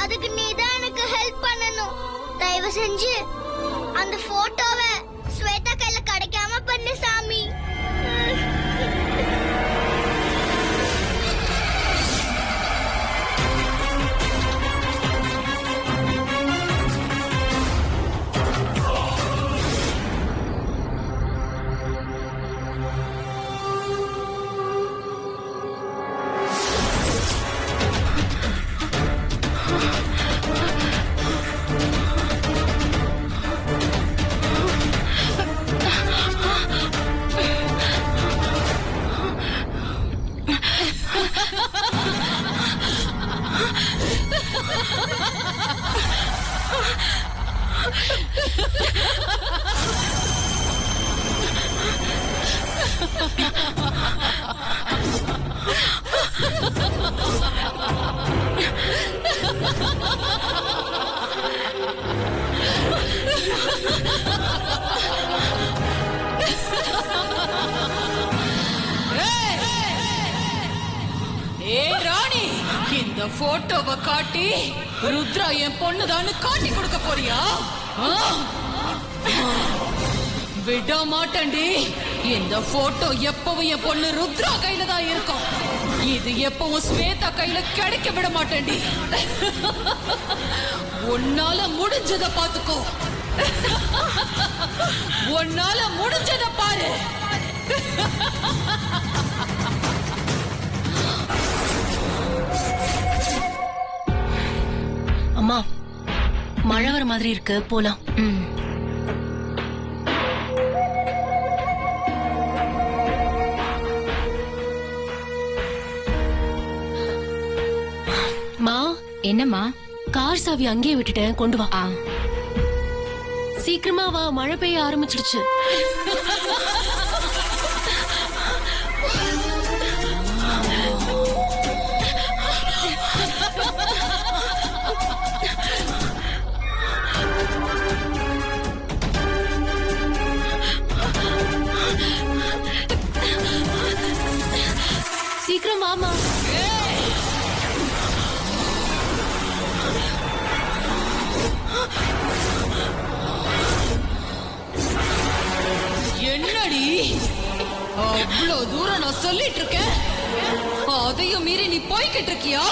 அதுக்கு நீ தான் எனக்கு ஹெல்ப் பண்ணணும். தயவு செஞ்சு அந்த போட்டோவை ஸ்வேதா கையில கிடைக்காம பண்ணு சாமி. இந்த போட்டோவை காட்டி ருத்ரா என் பொண்ணுதான்னு காட்டி கொடுக்க போறியா? விட மாட்டேன்டி. இந்த போட்டோ எப்பவும் என் பொண்ணு ருத்ரா கையில தான் இருக்கும். இது எப்பவும் ஸ்வேதா கையில கிடைக்க விட மாட்டேன்டி. உன்னால முடிஞ்சத பாத்துக்கோ. உன்னால முடிஞ்சத பாரு. அம்மா, மழை வர மாதிரி இருக்கு, போலாம். மா, என்னம்மா? கார் சாவி அங்கேயே விட்டுட்டேன், கொண்டு வா. சீக்கிரமா வா, மழை பெய்ய ஆரம்பிச்சிடுச்சு. சீக்கிரம் வாமா. என்னடி அவ்வளவு தூரம் நான் சொல்லிட்டு இருக்கேன், அதையும் மீறி நீ போய்கிட்டு இருக்கியா?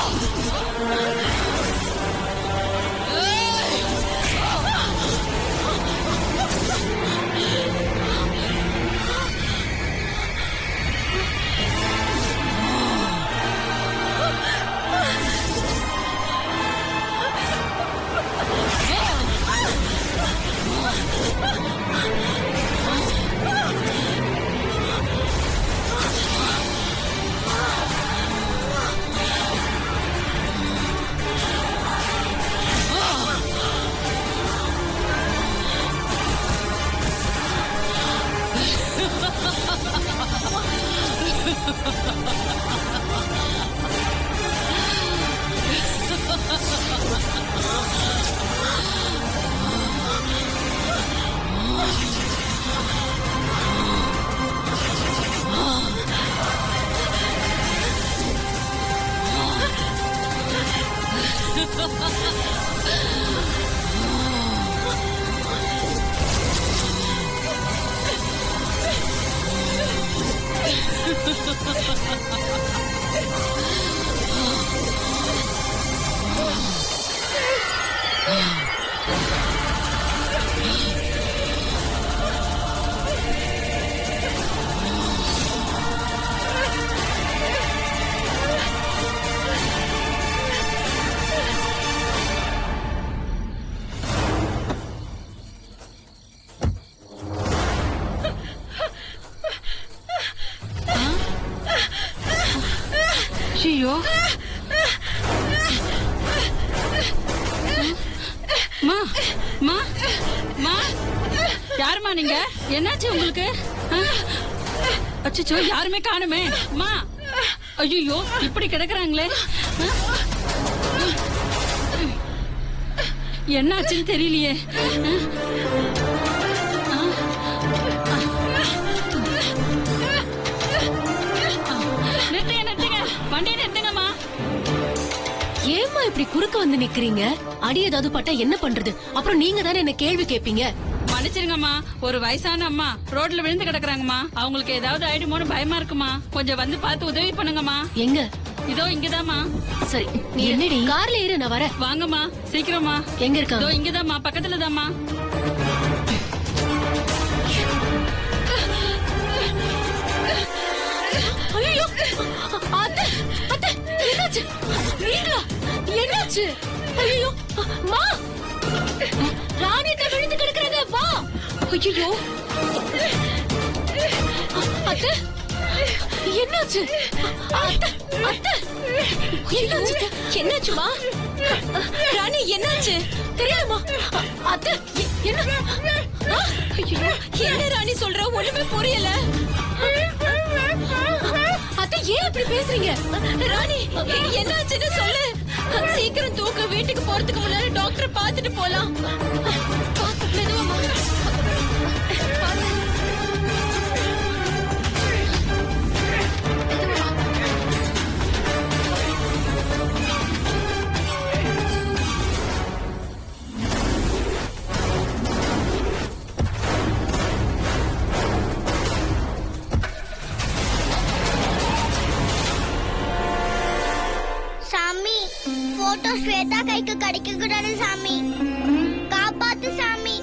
ஐயோ, மா மா மா, யாருமா நீங்க? என்னாச்சு உங்களுக்கு? அச்சோ, யாருமே காணுமே. மா, ஐயோ, இப்படி கிடக்குறாங்களே. என்னாச்சுன்னு தெரியலையே. நிறுத்துங்க, நிறுத்துங்க, வண்டியை நிறுத்துங்கம்மா. ஏமா இப்படி குறுக்க வந்து நிக்கிறீங்க? அடி ஏதாவது பட்டா என்ன பண்றது? அப்புறம் நீங்க தானே என்ன கேள்வி கேப்பீங்க. மன்னிச்சிருங்கம்மா, ஒரு வயசான அம்மா ரோட்ல விழுந்து கிடக்குறாங்கம்மா. அவங்களுக்கு ஏதாவது ஆயிடுமோன்னு பயமா இருக்குமா. கொஞ்சம் வந்து பார்த்து உதவி பண்ணுங்கம்மா. எங்க? இதோ இங்கதாம்மா. சரி, நீ என்னடி கார்ல ஏறு, நான் வரேன். வாங்கம்மா, சீக்கிரமா. எங்க இதோ இருக்காங்க? இங்கதாம்மா, பக்கத்துலதாம்மா. ஐயோ, அத்தை, அத்தை, என்னாச்சு? நீங்களா? என்னாச்சு? ஐயோ, மா, ராணி அத்தை விழுந்து கிடக்குறாங்க, வா. ஐயோ, அத்தை, என்னாச்சு? அத்தை, அத்தை, என்னாச்சு? என்னாச்சுமா? ராணி, என்னாச்சு? தெரியலமா. அத்தை, என்ன? ஐயோ, என்ன ராணி சொல்ற? ஒண்ணுமே புரியல. அத்தை, ஏன் இப்படி பேசுறீங்க? ராணி, என்னாச்சுன்னு சொல்லு. சீக்கிரம் தூக்க, வீட்டுக்கு போறதுக்கு முன்னாடி டாக்டர் பார்த்துட்டு போலாம். மெதுவாமா. சாமி, போட்டோ ஸ்வேதா கைக்கு கிடைக்க கூடாது சாமி. காப்பாத்து சாமி.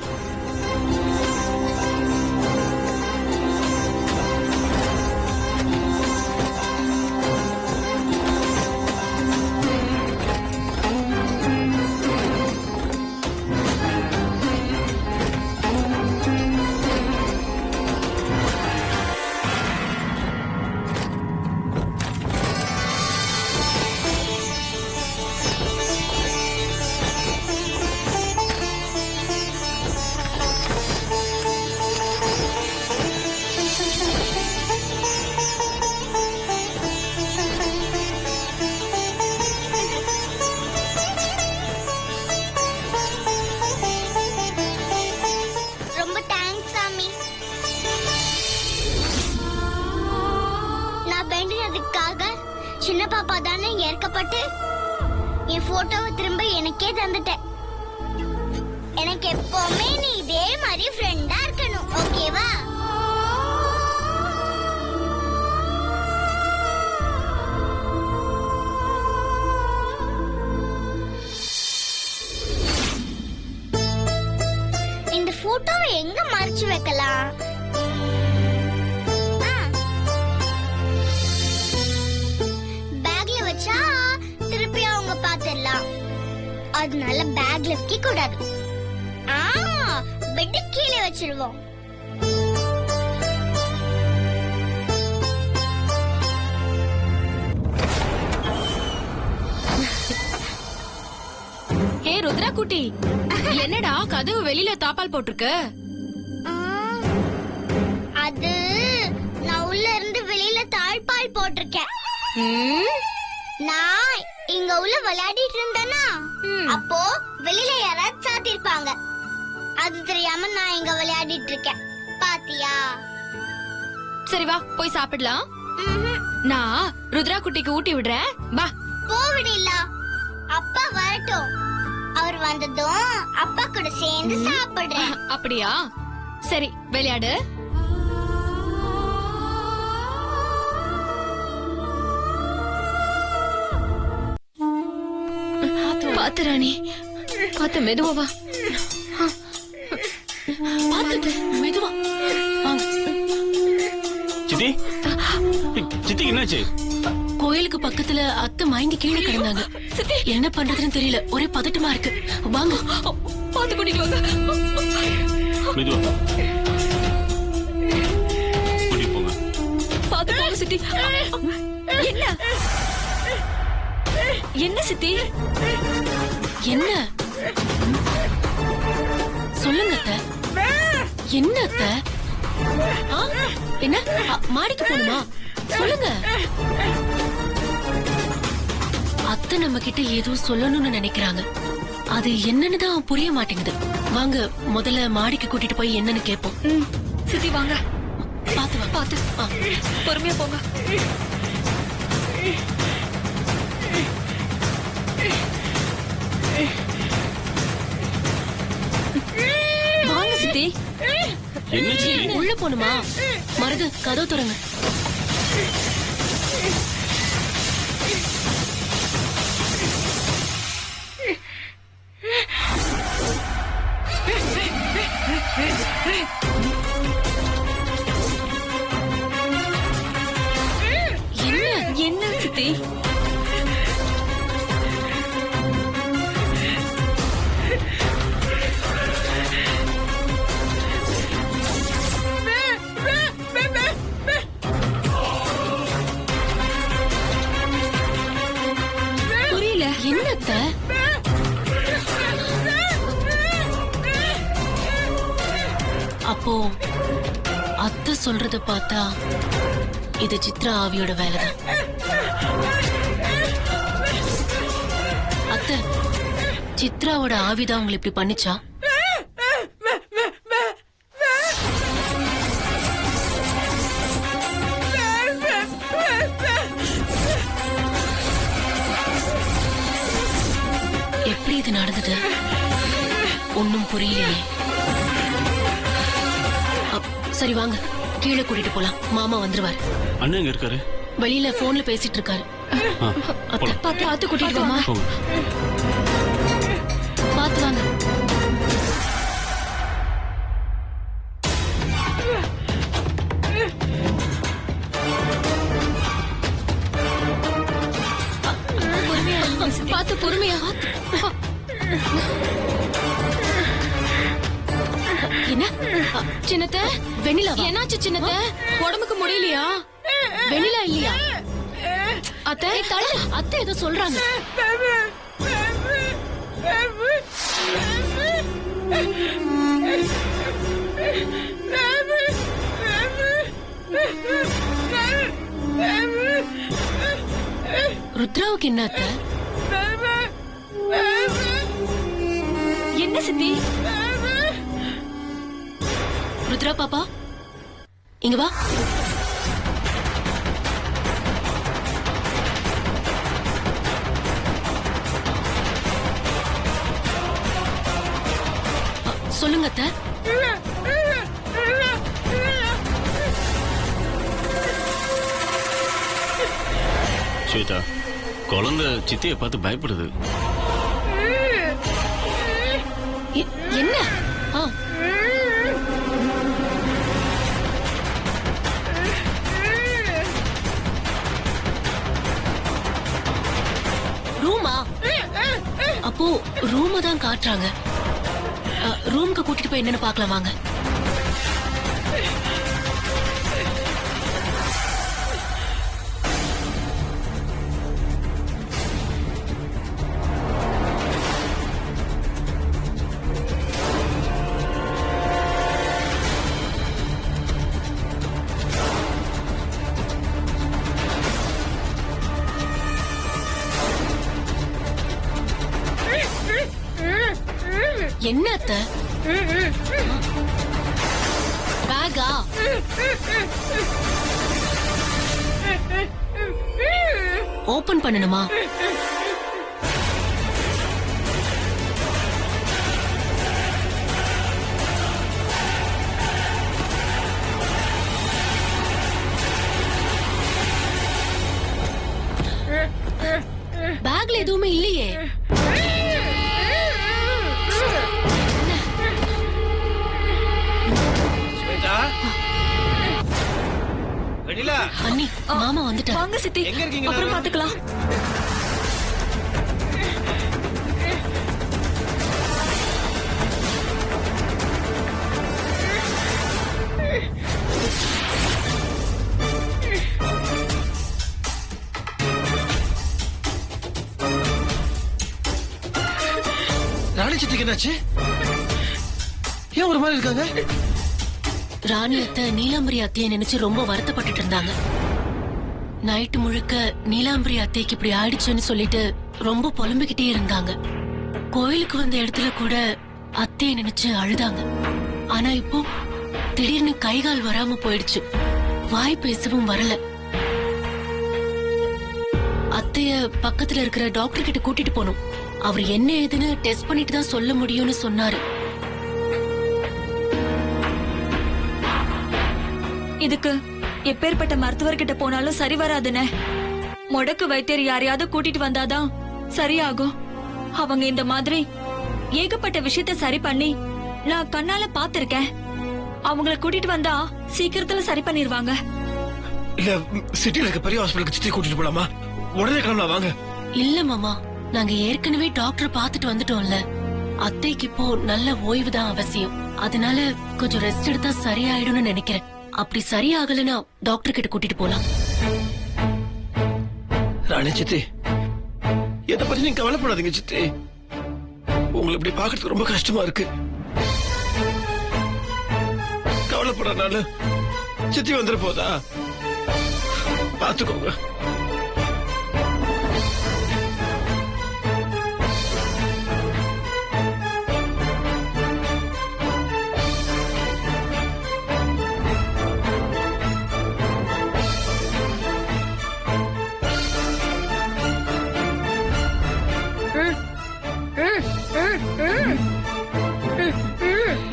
ரொம்ப தேங்க்ஸ் சாமி. நான் வேண்டினதுக்காக சின்ன பாப்பா தானே ஏற்கப்பட்டு என் போட்டோவை திரும்ப எனக்கே தந்துட்டேன். எனக்கு எப்பவுமே நீ இதே மாதிரி ஃப்ரெண்டா இருக்கணும், ஓகேவா? இந்த போட்டோவை எங்க மறைச்சு வைக்கலாம்? பேக்ல வச்சா திருப்பி அவங்க பாத்துடலாம். அதனால பேக்ல வைக்க கூடாது. பெட் கீழே வச்சிருவோம். ஏ ருத்ரா குட்டி, என்னடா கதவு வெளியில தாப்பால் போட்டிருக்க? அது நான் உள்ள இருந்து வெளியில தாழ்பால் போட்டிருக்கேன். நான் இங்க உள்ள விளையாடிட்டு இருந்தேனா, அப்போ வெளியில யாராவது சாத்திருப்பாங்க. அது தெரியாம நான் இங்க விளையாடிட்டு இருக்கேன். பாத்தியா? சரி வா, போய் சாப்பிடலாம். நான் ருத்ரா குட்டிக்கு ஊட்டி விடுறேன், வா. போவிடில்ல, அப்பா வரட்டும். அவர் வந்ததும் அப்பா கூட சேர்ந்து சாப்பிடுறேன். அப்படியா? சரி, விளையாடு. பாத்து ராணி, பாத்து மெதுவா வா. பாத்து மெதுவா வாங்க. சித்தி, சித்தி என்னாச்சு? கோயிலுக்கு பக்கத்துல அத்தை மயங்கி கீழே கிடந்தாங்க. என்ன பண்றதுன்னு தெரியல, ஒரே பதட்டமா இருக்கு. வாங்க, பாத்து கூட்டிட்டு வாங்க. மெதுவா கூட்டிட்டு போங்க. பாத்து போங்க சித்தி. என்ன என்ன சித்தி? என்ன சொல்லுங்க அத்தை. என்ன அத்தை? என்ன மாடிக்கு போணுமா? சொல்லுங்க. அத்தை நம்ம கிட்ட ஏதோ சொல்லணும்னு நினைக்கிறாங்க. அது என்னன்னு தான் புரிய மாட்டேங்குது. வாங்க முதல்ல மாடிக்கு கூட்டிட்டு போய் என்னன்னு கேப்போம். சித்தி வாங்க. பாத்து வா, பாத்து பொறுமையா போங்க. என்ன சித்தி? உள்ள போணுமா? மருது கதவு திறங்க. என்ன சித்தி? புரியல. என்னத்த? அப்போ அத்தை சொல்றத பார்த்தா இது சித்ரா ஆவியோட வேலைதான். அத்தை, சித்ராவோட ஆவிதான் உங்களை இப்படி பண்ணிச்சா? எப்படி இது நடந்தது? ஒன்னும் புரியலையே. சரி வாங்க, கீழே கூட்டிட்டு போலாம். மாமா வந்துருவாரு. அண்ணன் எங்க இருக்காரு? வெளியில போன்ல பேசிட்டு இருக்காரு. போலாம். பார்த்து கூட்டிட்டு போமா. போங்க. பார்த்து வாங்க. பார்த்து பொறுமையா. என்ன சின்னத்த? வெண்ணிலா என்னாச்சு சின்னத்த? உடம்புக்கு முடியலையா? வெண்ணிலா இல்லையா? அத்தை அத்தை ஏதோ சொல்றாங்க. ருத்ராவுக்கு என்ன அத்தை? என்ன சித்தி? ருத்ரா பாப்பா இங்க வா. சொல்லுங்க அத்தை. ஸ்வேதா, குழந்தை சித்தியை பார்த்து பயப்படுது. என்ன? ரூமா? அப்போ ரூம தான் காட்டுறாங்க. ரூமுக்கு கூட்டிட்டு போய் என்னன்னு பார்க்கலாம் வாங்க. என்ன அத்தை? பேகா? ஓபன் பண்ணணுமா? பேக்ல எதுவுமே இல்லையே. வெண்ணிலா, அண்ணி மாமா வந்துட்டாரு. வாங்க சித்தி, எங்க இருக்கீங்க? அப்புறம் பாத்துக்கலாம். ராணி சித்திக்கு என்னாச்சு? ஏன் ஒரு மாதிரி இருக்காங்க? ராணி அத்தை நீலாம்பரி அத்தையை நினைச்சு ரொம்ப வருத்தப்பட்டுட்டு இருந்தாங்க. நைட்டு முழுக்க நீலாம்பரி அத்தைக்கு இப்படி ஆயிடுச்சுன்னு சொல்லிட்டு ரொம்ப புலம்பிக்கிட்டே இருந்தாங்க. கோயிலுக்கு வந்த இடத்துல கூட அத்தையை நினைச்சு அழுதாங்க. ஆனா இப்போ திடீர்னு கைகால் வராம போயிடுச்சு. வாய் பேசவும் வரல. அத்தைய பக்கத்துல இருக்கிற டாக்டர் கிட்ட கூட்டிட்டு போனோம். அவர் என்ன ஏதுன்னு டெஸ்ட் பண்ணிட்டு தான் சொல்ல முடியும்னு சொன்னாரு. இதுக்கு எப்பேற்பட்ட மருத்துவர்கிட்ட போனாலும் சரி வராதுனே. முடக்கு வைத்தியர் யாரையாவது கூட்டிட்டு வந்தாதான் சரியாகும். அவங்க இந்த மாதிரி ஏகப்பட்ட விஷயத்த சரி பண்ணி நான் கண்ணால பாத்திருக்கேன். அவங்கள கூட்டிட்டு வந்தா சீக்கிரத்துல சரி பண்ணிருவாங்க. இல்ல சிட்டில இருக்க பெரிய ஹாஸ்பிடலுக்கு சித்தி கூட்டிட்டு போலாமா? உடனே கிளம்பலாம் வாங்க. இல்ல மாமா, நாங்க ஏற்கனவே டாக்டர் பாத்துட்டு வந்துட்டோம்ல. அத்தைக்கு இப்போ நல்ல ஓய்வு தான் அவசியம். அதனால கொஞ்சம் ரெஸ்ட் எடுத்தா சரியாயிடும்னு நினைக்கிறேன். அப்படி சரியாகலன்னா டாக்டர் கிட்ட கூட்டிட்டு போலாம். ராணி சித்தி, எதை பத்தி நீங்க கவலைப்படாதீங்க சித்தி. உங்களை இப்படி பாக்குறதுக்கு ரொம்ப கஷ்டமா இருக்கு. கவலைப்படாதனால சித்தி வந்துட போதா? பாத்துக்கோங்க.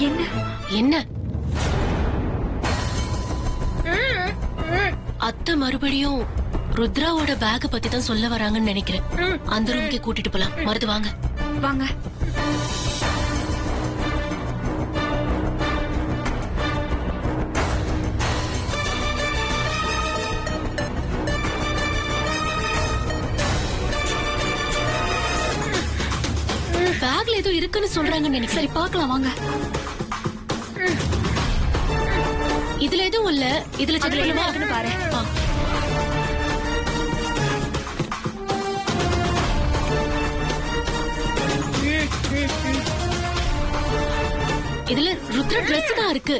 என்ன என்ன அத்தை மறுபடியும் ருத்ராவோட பேக பத்தி தான் சொல்ல வராங்கன்னு நினைக்கிறேன். அந்த ரூம்க்கு கூட்டிட்டு போலாம். மருது வாங்க. வாங்க. பேக்ல ஏதோ இருக்குன்னு சொல்றாங்கன்னு நினைக்கிறேன். சரி பாக்கலாம் வாங்க. இதுல எதுவும் இல்ல. இதுல செக் அதுல என்ன பண்ணுவா. இருக்குன்னு பாரு. இதுல ருத்ர ட்ரெஸ் தான் இருக்கு.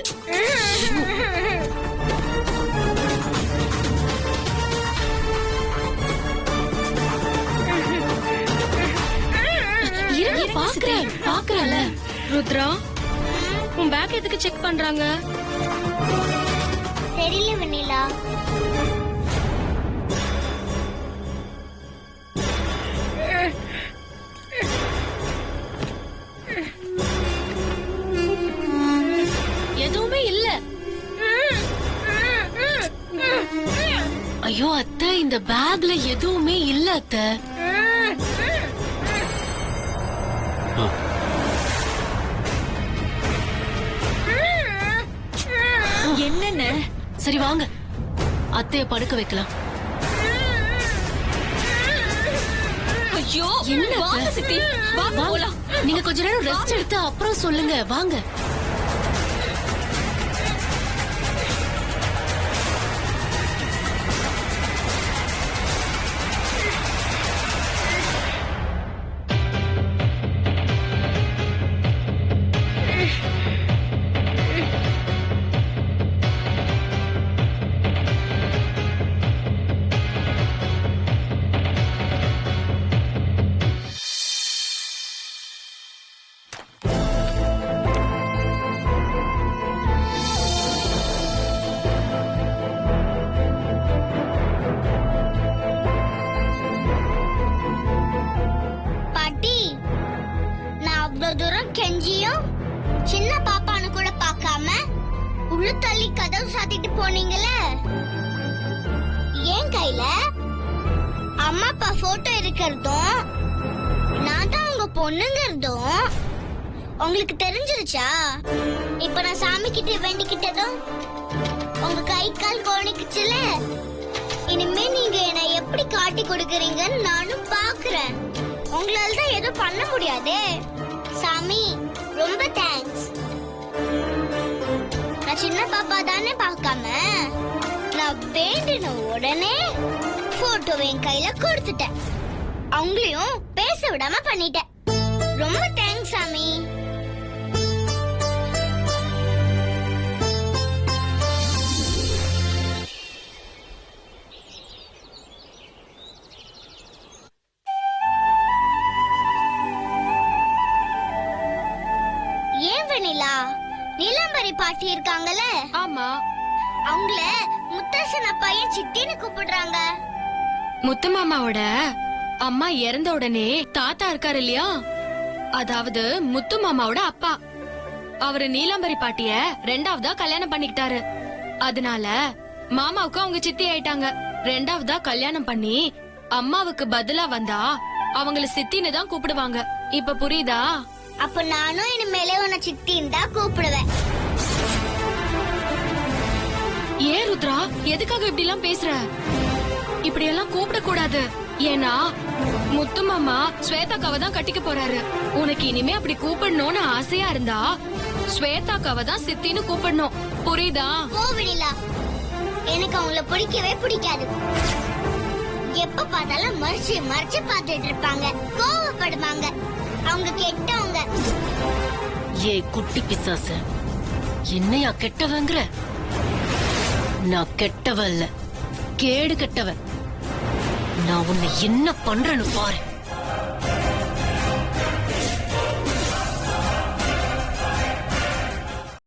இருங்க, பாக்குறேன்ல. ருத்ரா, உன் பேக் எதுக்கு செக் பண்றாங்க? தெரியல வெண்ணிலா. எதுவுமே இல்ல. ஐயோ அத்தை, இந்த பேக்ல எதுவுமே இல்ல அத்தை. என்னென்ன? சரி வாங்க, அத்தைய படுக்க வைக்கலாம். ஐயோ என்ன வாங்க சித்தி, வாங்க வாங்க. போலாம். நீங்க கொஞ்ச நேரம் ரெஸ்ட் எடுத்து அப்புறம் சொல்லுங்க. வாங்க. பாட்டி, நான் அவ்வளவு தூரம் கெஞ்சியும் சின்ன பாப்பான்னு கூட பார்க்காம உள்ள தள்ளி கதவு சாத்திட்டு போனீங்களே. என் கையில அம்மா அப்பா போட்டோ இருக்கிறதும் நான் தான் உங்க பொண்ணுங்கிறதும் உங்களுக்கு தெரிஞ்சிருச்சா? இப்ப நான் சாமி கிட்ட வேண்டிக்கிட்டதும் உங்க கை கால் கோணிக்குச்சுல. இனிமே நீங்க என்ன எப்படி காட்டி கொடுக்கறீங்கன்னு நானும் பாக்குறேன். உங்களால தான் எதுவும் பண்ண முடியாதே. சாமி, ரொம்ப தேங்க்ஸ். நான் சின்ன பாப்பா தானே பார்க்காம நான் வேண்டின உடனே போட்டோ என் கையில கொடுத்துட்டேன். அவங்களையும் பேச விடாம பண்ணிட்டேன். ரொம்ப தேங்க்ஸ் சாமி. ஏன் வெண்ணிலா, நீலாம்பரி பாட்டி இருக்காங்கல்ல? ஆமா. அவங்கள முத்தரசன பையன் சித்தின்னு கூப்பிடுறாங்க. முத்து மாமாவோட அம்மா இறந்த உடனே தாத்தா இருக்காரு இல்லையா, அதாவது முத்து மாமாவோட அப்பா, அவரு நீலாம்பரி பாட்டிய ரெண்டாவதா கல்யாணம் பண்ணிக்கிட்டாரு. அதனால மாமாவுக்கு அவங்க சித்தி ஆயிட்டாங்க. ரெண்டாவதா கல்யாணம் பண்ணி அம்மாவுக்கு பதிலா வந்தா அவங்கள சித்தின்னு தான் கூப்பிடுவாங்க. இப்ப புரியுதா? அப்ப நானும் இனிமேலே உன்னை சித்தின்னு தான் கூப்பிடுவேன். ஏன் ருத்ரா, எதுக்காக இப்படி எல்லாம் பேசுற? இப்படி எல்லாம் கூப்பிட கூடாது. ஏன்னா முத்து மாமா ஸ்வேதாக்காவை தான் கட்டிக்க போறாரு. உனக்கு இனிமே அப்படி கூப்பிடணும்னு ஆசையா இருந்தா ஸ்வேதாக்காவை தான் சித்தின்னு கூப்பிடணும். புரியுதா? கோவிலா, எனக்கு அவங்கள பிடிக்கவே பிடிக்காது. எப்ப பார்த்தாலும் மறைச்சு மறைச்சு பார்த்துட்டு இருப்பாங்க, கோவப்படுவாங்க. அவங்க கெட்டவங்க. ஏ குட்டி பிசாச, என்னையா கெட்டவங்கிற? நான் கெட்டவ இல்ல, கேடு கெட்டவ. நான் உன்னை என்ன பண்றேன்னு பாரு.